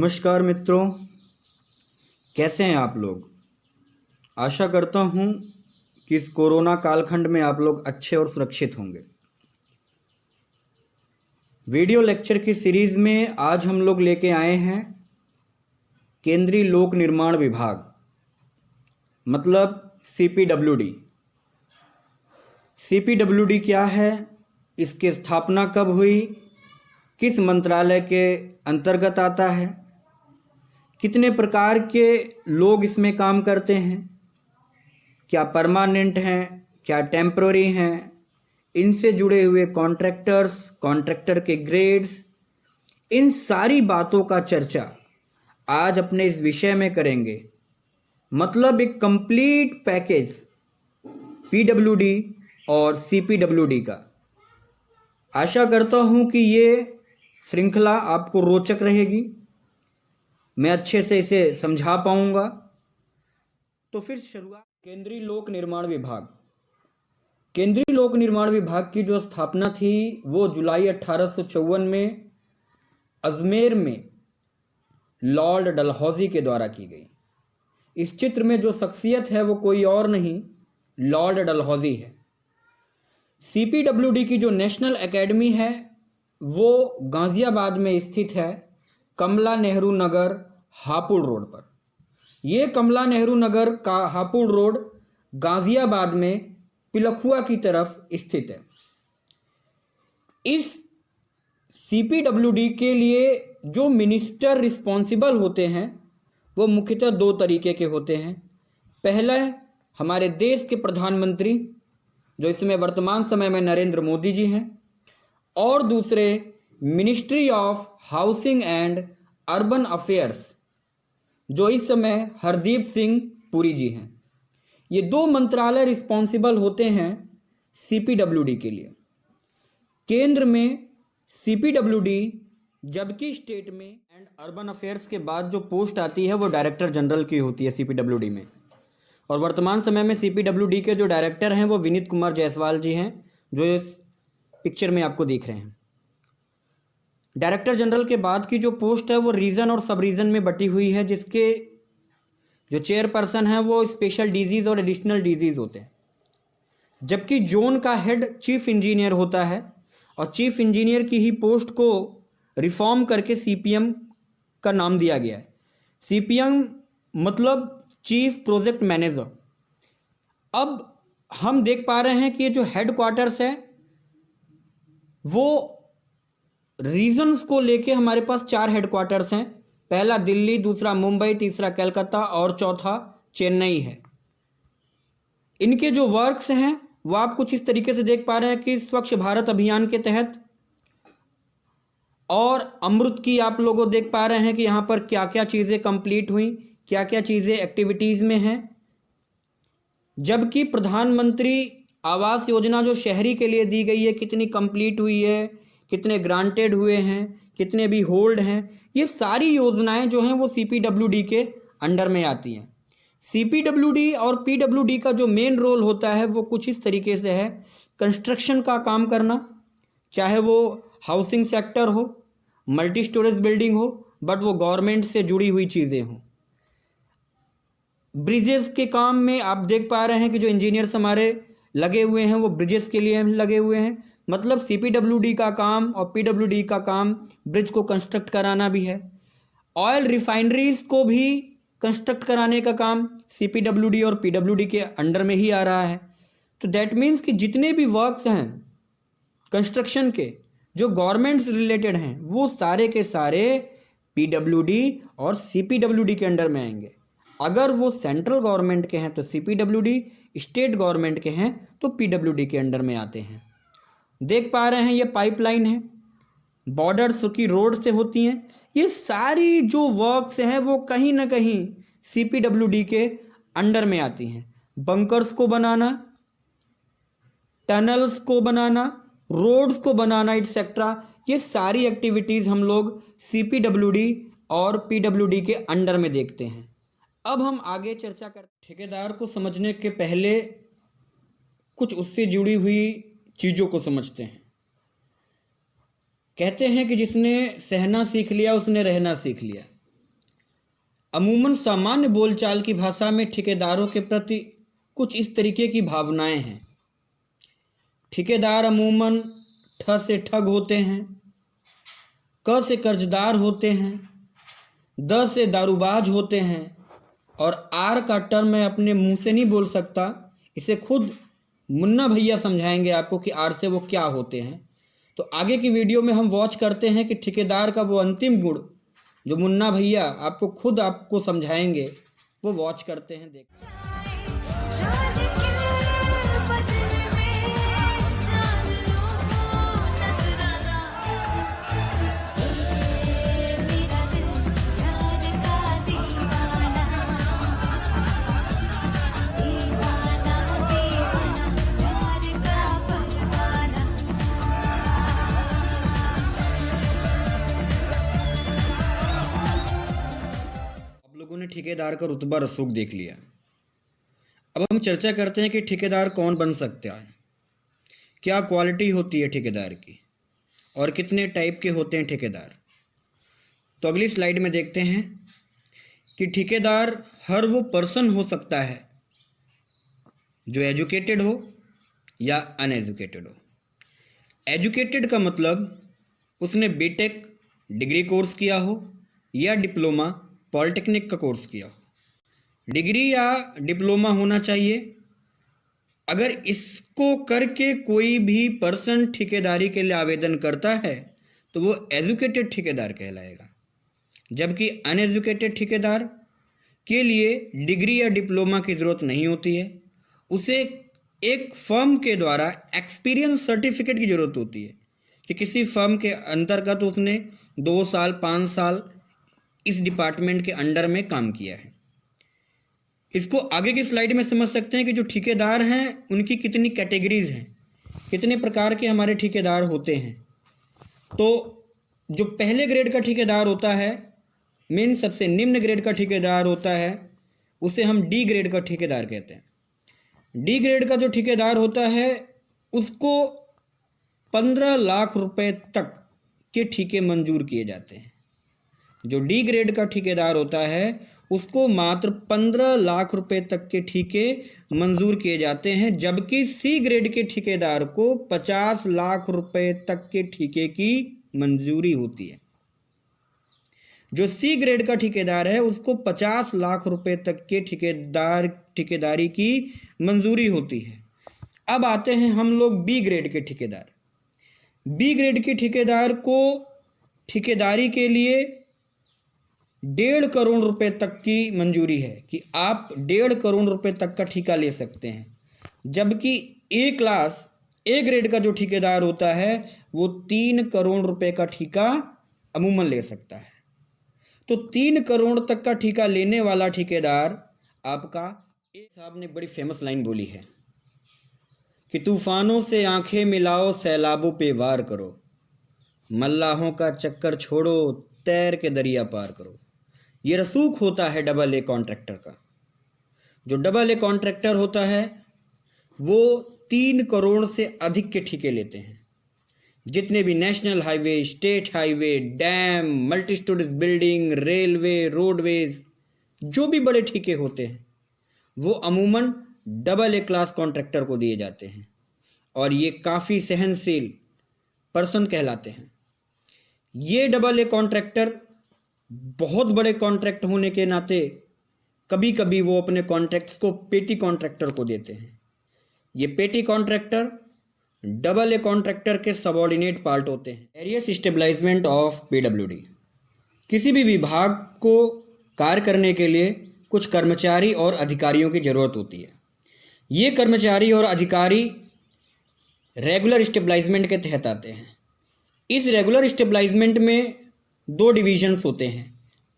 नमस्कार मित्रों, कैसे हैं आप लोग। आशा करता हूं कि इस कोरोना कालखंड में आप लोग अच्छे और सुरक्षित होंगे। वीडियो लेक्चर की सीरीज़ में आज हम लोग लेके आए हैं केंद्रीय लोक निर्माण विभाग, मतलब सीपीडब्ल्यूडी। सीपीडब्ल्यूडी क्या है, इसकी स्थापना कब हुई, किस मंत्रालय के अंतर्गत आता है, कितने प्रकार के लोग इसमें काम करते हैं, क्या परमानेंट हैं, क्या टेम्पररी हैं, इनसे जुड़े हुए कॉन्ट्रैक्टर्स, कॉन्ट्रैक्टर के ग्रेड्स, इन सारी बातों का चर्चा आज अपने इस विषय में करेंगे। मतलब एक कंप्लीट पैकेज पीडब्ल्यूडी और सीपीडब्ल्यूडी का। आशा करता हूं कि ये श्रृंखला आपको रोचक रहेगी, मैं अच्छे से इसे समझा पाऊंगा। तो फिर शुरुआत। केंद्रीय लोक निर्माण विभाग। केंद्रीय लोक निर्माण विभाग की जो स्थापना थी वो जुलाई 1854 में अजमेर में लॉर्ड डलहौजी के द्वारा की गई। इस चित्र में जो शख्सियत है वो कोई और नहीं, लॉर्ड डलहौजी है। सीपीडब्ल्यूडी की जो नेशनल एकेडमी है वो गाज़ियाबाद में स्थित है, कमला नेहरू नगर हापुड़ रोड पर। ये कमला नेहरू नगर का हापुड़ रोड गाज़ियाबाद में पिलखुआ की तरफ स्थित है। इस सीपीडब्ल्यूडी के लिए जो मिनिस्टर रिस्पॉन्सिबल होते हैं वो मुख्यतः दो तरीके के होते हैं। पहला हमारे देश के प्रधानमंत्री, जो इसमें वर्तमान समय में नरेंद्र मोदी जी हैं, और दूसरे ministry of housing and urban affairs, जो इस समय हरदीप सिंह पुरी जी हैं। ये दो मंत्रालय रिस्पॉन्सिबल होते हैं सीपीडब्ल्यूडी के लिए। केंद्र में सीपीडब्ल्यूडी, जबकि स्टेट में एंड अर्बन अफेयर्स के बाद जो पोस्ट आती है वो डायरेक्टर जनरल की होती है सीपीडब्ल्यूडी में। और वर्तमान समय में सीपीडब्ल्यूडी के जो डायरेक्टर हैं वो विनीत कुमार जायसवाल जी हैं, जो इस पिक्चर में आपको दिख रहे हैं। डायरेक्टर जनरल के बाद की जो पोस्ट है वो रीजन और सब रीजन में बटी हुई है, जिसके जो चेयरपर्सन है वो स्पेशल डिजीज़ और एडिशनल डिजीज़ होते हैं। जबकि जोन का हेड चीफ इंजीनियर होता है, और चीफ इंजीनियर की ही पोस्ट को रिफॉर्म करके सीपीएम का नाम दिया गया है। सीपीएम मतलब चीफ प्रोजेक्ट मैनेजर। अब हम देख पा रहे हैं कि ये जो हेड क्वार्टर्स है वो रीजन्स को लेके हमारे पास 4 हेडक्वार्टर्स हैं। पहला दिल्ली, दूसरा मुंबई, तीसरा कलकत्ता और चौथा चेन्नई है। इनके जो वर्क्स हैं वो आप कुछ इस तरीके से देख पा रहे हैं कि स्वच्छ भारत अभियान के तहत और अमृत की आप लोगों देख पा रहे हैं कि यहाँ पर क्या क्या चीज़ें कंप्लीट हुई, क्या क्या चीज़ें एक्टिविटीज़ में हैं। जबकि प्रधानमंत्री आवास योजना जो शहरी के लिए दी गई है, कितनी कंप्लीट हुई है, कितने ग्रांटेड हुए हैं, कितने भी होल्ड हैं, ये सारी योजनाएं जो हैं वो सीपीडब्ल्यूडी के अंडर में आती हैं। सीपीडब्ल्यूडी और पीडब्ल्यूडी का जो मेन रोल होता है वो कुछ इस तरीके से है। कंस्ट्रक्शन का काम करना, चाहे वो हाउसिंग सेक्टर हो, मल्टी स्टोरेज बिल्डिंग हो, बट वो गवर्नमेंट से जुड़ी हुई चीज़ें हों। ब्रिजेस के काम में आप देख पा रहे हैं कि जो इंजीनियर्स हमारे लगे हुए हैं वो ब्रिजेस के लिए लगे हुए हैं। मतलब सीपीडब्ल्यूडी का काम और पीडब्ल्यूडी का काम ब्रिज को कंस्ट्रक्ट कराना भी है। ऑयल रिफाइनरीज को भी कंस्ट्रक्ट कराने का काम सीपीडब्ल्यूडी और पीडब्ल्यूडी के अंडर में ही आ रहा है। तो दैट मीन्स कि जितने भी वर्क्स हैं कंस्ट्रक्शन के जो गवर्नमेंट से रिलेटेड हैं वो सारे के सारे पीडब्ल्यूडी और सीपीडब्ल्यूडी के अंडर में आएंगे। अगर वो सेंट्रल गवर्नमेंट के हैं तो सीपीडब्ल्यूडी, स्टेट गवर्नमेंट के हैं तो पीडब्ल्यूडी के अंडर में आते हैं। देख पा रहे हैं ये पाइपलाइन है, बॉर्डर्स की रोड से होती हैं। ये सारी जो वर्क्स हैं वो कहीं ना कहीं सीपीडब्ल्यूडी के अंडर में आती हैं। बंकर्स को बनाना, टनल्स को बनाना, रोड्स को बनाना, एटसेट्रा, ये सारी एक्टिविटीज़ हम लोग सीपीडब्ल्यूडी और पीडब्ल्यूडी के अंडर में देखते हैं। अब हम आगे चर्चा करते। ठेकेदार को समझने के पहले कुछ उससे जुड़ी हुई चीज़ों को समझते हैं। कहते हैं कि जिसने सहना सीख लिया उसने रहना सीख लिया। अमूमन सामान्य बोलचाल की भाषा में ठेकेदारों के प्रति कुछ इस तरीके की भावनाएं हैं। ठेकेदार अमूमन ठ से ठग होते हैं, क से कर्जदार होते हैं, द से दारूबाज होते हैं और आर का टर्म मैं अपने मुंह से नहीं बोल सकता, इसे खुद मुन्ना भैया समझाएंगे आपको कि आर से वो क्या होते हैं। तो आगे की वीडियो में हम वॉच करते हैं कि ठेकेदार का वो अंतिम गुण जो मुन्ना भैया आपको समझाएंगे, वो वॉच करते हैं, देखते हैं। लोगों ने ठेकेदार का रुतबा रसूख देख लिया। अब हम चर्चा करते हैं कि ठेकेदार कौन बन सकता है, क्या क्वालिटी होती है ठेकेदार की और कितने टाइप के होते हैं ठेकेदार। तो अगली स्लाइड में देखते हैं कि ठेकेदार हर वो पर्सन हो सकता है जो एजुकेटेड हो या अनएजुकेटेड हो। एजुकेटेड का मतलब उसने बीटेक डिग्री कोर्स किया हो या डिप्लोमा पॉलिटेक्निक का कोर्स किया हो। डिग्री या डिप्लोमा होना चाहिए। अगर इसको करके कोई भी पर्सन ठेकेदारी के लिए आवेदन करता है तो वो एजुकेटेड ठेकेदार कहलाएगा, जबकि अनएजुकेटेड ठेकेदार के लिए डिग्री या डिप्लोमा की ज़रूरत नहीं होती है। उसे एक फर्म के द्वारा एक्सपीरियंस सर्टिफिकेट की ज़रूरत होती है कि किसी फर्म के अंतर्गत उसने 2 साल 5 साल इस डिपार्टमेंट के अंडर में काम किया है। इसको आगे की स्लाइड में समझ सकते हैं कि जो ठेकेदार हैं उनकी कितनी कैटेगरीज हैं, कितने प्रकार के हमारे ठेकेदार होते हैं। तो जो पहले ग्रेड का ठेकेदार होता है, मीन सबसे निम्न ग्रेड का ठेकेदार होता है, उसे हम डी ग्रेड का ठेकेदार कहते हैं। डी ग्रेड का जो ठेकेदार होता है उसको 15 लाख रुपए तक के ठेके मंजूर किए जाते हैं। जो डी ग्रेड का ठेकेदार होता है उसको मात्र 15 लाख रुपए तक के ठेके मंजूर किए जाते हैं, जबकि सी ग्रेड के ठेकेदार को 50 लाख रुपए तक के ठेके की मंजूरी होती है। जो सी ग्रेड का ठेकेदार है उसको 50 लाख रुपए तक के ठेकेदारी की मंजूरी होती है। अब आते हैं हम लोग बी ग्रेड के ठेकेदार। बी ग्रेड के ठेकेदार को ठेकेदारी के लिए 1.5 करोड़ रुपए तक की मंजूरी है कि आप 1.5 करोड़ रुपए तक का ठेका ले सकते हैं, जबकि ए क्लास ए ग्रेड का जो ठेकेदार होता है वो 3 करोड़ रुपए का ठेका अमूमन ले सकता है। तो 3 करोड़ तक का ठेका लेने वाला ठेकेदार आपका। एक साहब ने बड़ी फेमस लाइन बोली है कि तूफानों से आंखें मिलाओ, सैलाबों पे वार करो, मल्लाहों का चक्कर छोड़ो, तैर के दरिया पार करो। ये रसूख होता है डबल ए कॉन्ट्रैक्टर का। जो डबल ए कॉन्ट्रैक्टर होता है वो 3 करोड़ से अधिक के ठेके लेते हैं। जितने भी national highway, state highway, dam, multi storeys building, railway, roadways, जो भी बड़े ठेके होते हैं वो अमूमन डबल ए क्लास कॉन्ट्रैक्टर को दिए जाते हैं और ये काफ़ी सहनशील पर्सन कहलाते हैं। ये डबल ए कॉन्ट्रैक्टर बहुत बड़े कॉन्ट्रैक्ट होने के नाते कभी कभी वो अपने कॉन्ट्रैक्ट्स को पेटी कॉन्ट्रैक्टर को देते हैं। ये पेटी कॉन्ट्रैक्टर डबल ए कॉन्ट्रैक्टर के सबऑर्डिनेट पार्ट होते हैं। Various establishment of PWD. किसी भी विभाग को कार्य करने के लिए कुछ कर्मचारी और अधिकारियों की ज़रूरत होती है। ये कर्मचारी और अधिकारी रेगुलर स्टेबलाइजमेंट के तहत आते हैं। इस रेगुलर स्टेबलाइजमेंट में 2 डिवीजन्स होते हैं।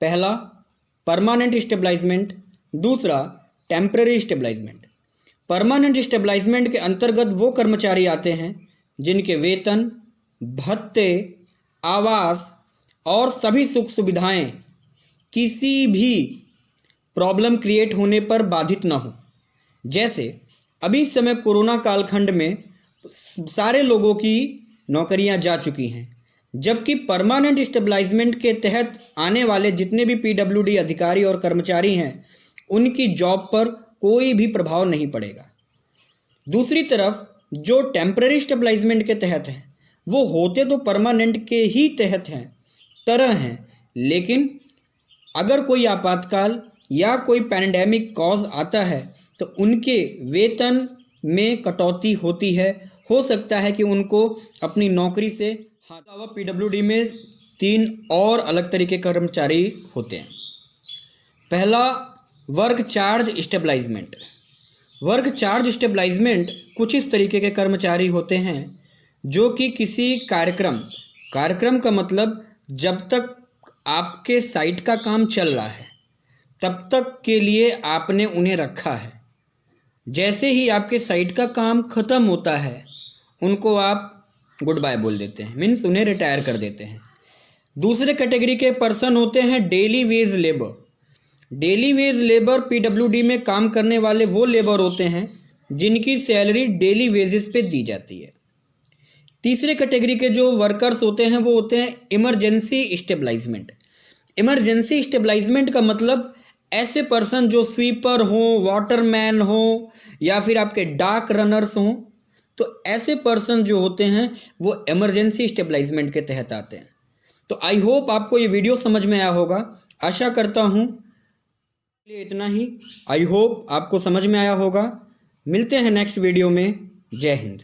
पहला परमानेंट स्टेबलाइजमेंट, दूसरा टेम्पररी स्टेबलाइजमेंट। परमानेंट स्टेबलाइजमेंट के अंतर्गत वो कर्मचारी आते हैं जिनके वेतन, भत्ते, आवास और सभी सुख सुविधाएं किसी भी प्रॉब्लम क्रिएट होने पर बाधित ना हो। जैसे अभी इस समय कोरोना कालखंड में सारे लोगों की नौकरियां जा चुकी हैं, जबकि परमानेंट स्टेबलाइजमेंट के तहत आने वाले जितने भी पीडब्ल्यूडी अधिकारी और कर्मचारी हैं उनकी जॉब पर कोई भी प्रभाव नहीं पड़ेगा। दूसरी तरफ जो टेम्पररी स्टेबलाइजमेंट के तहत हैं वो होते तो परमानेंट के ही तहत हैं तरह हैं, लेकिन अगर कोई आपातकाल या कोई पैंडेमिक कॉज आता है तो उनके वेतन में कटौती होती है। हो सकता है कि उनको अपनी नौकरी से हटावा। पीडब्ल्यूडी में 3 और अलग तरीके के कर्मचारी होते हैं। पहला, work charge establishment. Work charge establishment कुछ इस तरीके के कर्मचारी होते हैं जो कि किसी कार्यक्रम का मतलब जब तक आपके साइट का काम चल रहा है तब तक के लिए आपने उन्हें रखा है। जैसे ही आपके साइट का काम ख़त्म होता है उनको आप गुड बाय बोल देते हैं, मीन्स उन्हें रिटायर कर देते हैं। दूसरे कैटेगरी के पर्सन होते हैं daily veg labour. Daily veg labour PWD में काम करने वाले वो लेबर होते हैं जिनकी सैलरी डेली वेजेस पे दी जाती है। तीसरे कैटेगरी के जो वर्कर्स होते हैं वो होते हैं इमरजेंसी स्टेबलाइजमेंट। इमरजेंसी स्टेबलाइजमेंट का मतलब ऐसे पर्सन जो स्वीपर हों, वाटरमैन हों या फिर आपके डाक रनर्स हों, तो ऐसे पर्सन जो होते हैं वो इमरजेंसी स्टेबलाइजमेंट के तहत आते हैं। तो आई होप आपको ये वीडियो समझ में आया होगा, आशा करता हूँ। इतना ही, आई होप आपको समझ में आया होगा। मिलते हैं नेक्स्ट वीडियो में। जय हिंद।